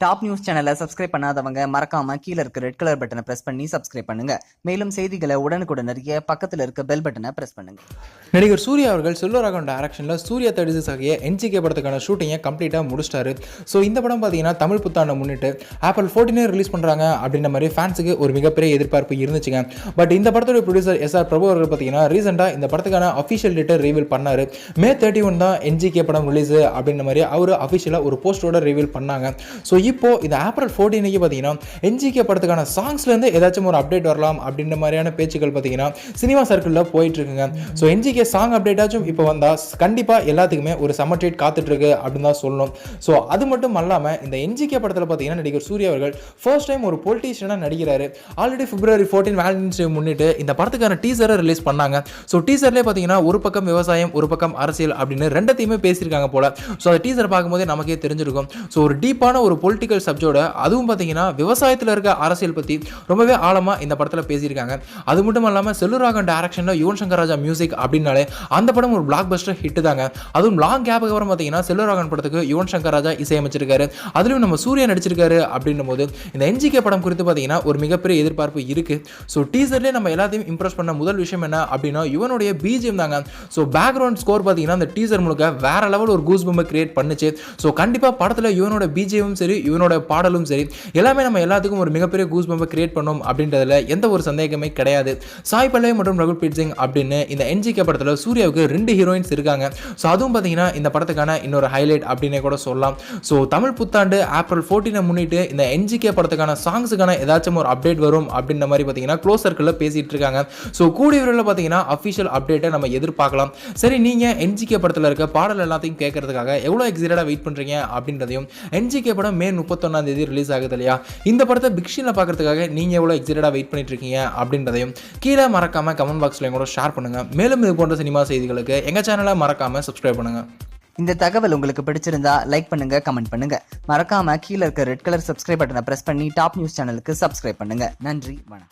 Top news சேனலை subscribe பண்ணாதவங்க மறக்காம கீழ இருக்க ரெட் கலர் பட்டனை பிரஸ் பண்ணி சப்ஸ்கிரைப் பண்ணுங்க. மேலும் செய்திகளை உடனுக்குடன் அறிய பக்கத்துல இருக்க பெல் பட்டனை பிரஸ் பண்ணுங்க. நடிகர் சூர்யா அவர்கள் செல்வராகவன் டைரக்ஷன்ல சூர்யா 36 ஆகிய என்ஜிகே படத்துக்கான ஷூட்டிங்கை கம்ப்ளீட்டா முடிச்சிட்டாரு. ஸோ இந்த படம் பார்த்தீங்கன்னா தமிழ் புத்தாண்டை முன்னிட்டு April 14 ரிலீஸ் பண்றாங்க அப்படின்ற மாதிரி ஃபேன்ஸுக்கு ஒரு மிகப்பெரிய எதிர்பார்ப்பு இருந்துச்சுங்க. பட் இந்த படத்தோட ப்ரொடியூசர் SR பிரபு அவர்கள் பார்த்தீங்கன்னா ரீசெண்டா இந்த படத்துக்கான அஃபிஷியல் டேட்டை ரிவீல் பண்ணாரு. May 31 தான் என்ஜிகே படம் ரிலீஸ் அப்படின்ற மாதிரி அவர் அஃபிஷியலா ஒரு போஸ்டோட ரிவீல் பண்ணாங்க. ஸோ இப்போ இந்த April 14 பார்த்தீங்கன்னா என்ஜிகே படத்துக்கான சாங்ஸ்லேருந்து ஏதாச்சும் ஒரு அப்டேட் வரலாம் அப்படின்ற மாதிரியான பேச்சுக்கள் பார்த்தீங்கன்னா சினிமா சர்க்கிளில் போயிட்டு இருக்குங்க. ஸோ என்ஜிகே சாங் அப்டேட்டாச்சும் இப்போ வந்தால் கண்டிப்பாக எல்லாத்துக்குமே ஒரு சம்மர் ட்ரீட் காத்துட்டு இருக்கு அப்படின்னு தான் சொல்லணும். ஸோ அது மட்டும் அல்லாமல் இந்த என்ஜிகே படத்தில் பார்த்தீங்கன்னா நடிகர் சூர்யா அவர்கள் ஃபர்ஸ்ட் டைம் ஒரு பொலிட்டீஷியனாக நடிக்கிறாரு. ஆல்ரெடி February 14 வேலண்டைன்ஸ் டே முன்னிட்டு இந்த படத்துக்கான டீசரை ரிலீஸ் பண்ணாங்க. ஸோ டீசர்லேயே பார்த்தீங்கன்னா ஒரு பக்கம் விவசாயம் ஒரு பக்கம் அரசியல் அப்படின்னு ரெண்டத்தையுமே பேசியிருக்காங்க போல. ஸோ அந்த டீசர் பார்க்கும்போதே நமக்கே தெரிஞ்சிருக்கும். ஸோ ஒரு டீப்பான ஒரு பொலிட்டிக்கல் சப்ஜெக்டோட அதுவும் பார்த்தீங்கன்னா விவசாயத்தில் இருக்க அரசியல் பற்றி ரொம்பவே ஆழமாக இந்த படத்தில் பேசியிருக்காங்க. அது மட்டும் இல்லாமல் செல்வராகவன் டைரக்ஷனில் யுவன் சங்கர் ராஜா மியூசிக் அப்படின்னாலே அந்த படம் ஒரு பிளாக் பஸ்டர் ஹிட் தாங்க. அதுவும் லாங் கேப்புக்கு அப்புறம் பார்த்தீங்கன்னா செல்வராகவன் படத்துக்கு யுவன் சங்கர் ராஜா இசையமைச்சிருக்காரு. அதுலயும் நம்ம சூர்யா நடிச்சிருக்காரு அப்படின்னும் போது இந்த என்ஜிகே படம் குறித்து பார்த்தீங்கன்னா ஒரு மிகப்பெரிய எதிர்பார்ப்பு இருக்கு. ஸோ டீசர்லேயே நம்ம எல்லாத்தையும் இம்ப்ரெஸ் பண்ண முதல் விஷயம் என்ன அப்படின்னா யுவனுடைய பிஜிஎம் தாங்க. ஸோ பேக்ரவுண்ட் ஸ்கோர் பார்த்தீங்கன்னா அந்த டீசர் முழுக்க வேற லெவல் ஒரு கூஸ் பம்பை கிரியேட் பண்ணுச்சு. ஸோ கண்டிப்பாக படத்தில் யுவனோட பிஜிஎம் சரி யுவனோட பாடலும் சரி எல்லாமே நம்ம எல்லாத்துக்கும் ஒரு மிகப்பெரிய கூஸ் பம்பை கிரியேட் பண்ணோம் அப்படின்றதுல எந்த ஒரு சந்தேகமே கிடையாது. சாய் பல்லவி மற்றும் ரகுல் பிரீத் சிங் அப்படின்னு இந்த என்ஜிகே படத்தில் சூர்யாவுக்கு 2 ஹீரோயின்ஸ் இருக்காங்க. ஸோ அதுவும் பார்த்தீங்கன்னா இந்த படத்துக்கான இன்னொரு ஹைலைட் அப்படின்னே கூட சொல்லலாம். ஸோ தமிழ் புத்தாண்டு April 14 முன்னிட்டு இந்த என்ஜிகே படத்துக்கான சாங்ஸுக்கான ஏதாச்சும் ஒரு அப்டேட் வரும் அப்படின்ற மாதிரி பார்த்தீங்கன்னா க்ளோஸ் சர்க்கிளில் பேசிட்டு இருக்காங்க. ஸோ கூடிய விரைவில் பார்த்தீங்கன்னா அஃபிஷியல் அப்டேட்டை நம்ம எதிர்பார்க்கலாம். சரி, நீங்கள் என்ஜிகே படத்தில் இருக்க பாடல் எல்லாத்தையும் கேட்கறதுக்காக எவ்வளோ எக்ஸைட்டடாக வெயிட் பண்ணுறீங்க அப்படின்றதையும் என்ஜிகே படம் May 31 ரிலீஸ் ஆகுது இல்லையா, இந்த படத்தை பிக்ஷனில் பார்க்கறதுக்காக நீங்கள் எவ்வளோ எக்ஸைட்டடாக வெயிட் பண்ணிட்டு இருக்கீங்க அப்படின்றதையும் கீழே மறக்காம கமெண்ட் பாக்ஸில் கூட ஷேர் பண்ணுங்க. மேலும் இது போன்ற சினிமா செய்திகளுக்கு எங்கள் சேனலை மறக்காம சப்ஸ்கிரைப் பண்ணுங்க. இந்த தகவல் உங்களுக்கு பிடிச்சிருந்தா லைக் பண்ணுங்க, கமெண்ட் பண்ணுங்க. மறக்காம கீழ இருக்க ரெட் கலர் சப்ஸ்கிரைப் பட்டனை பிரஸ் பண்ணி டாப் நியூஸ் சேனலுக்கு சப்ஸ்கிரைப் பண்ணுங்க. நன்றி, வணக்கம்.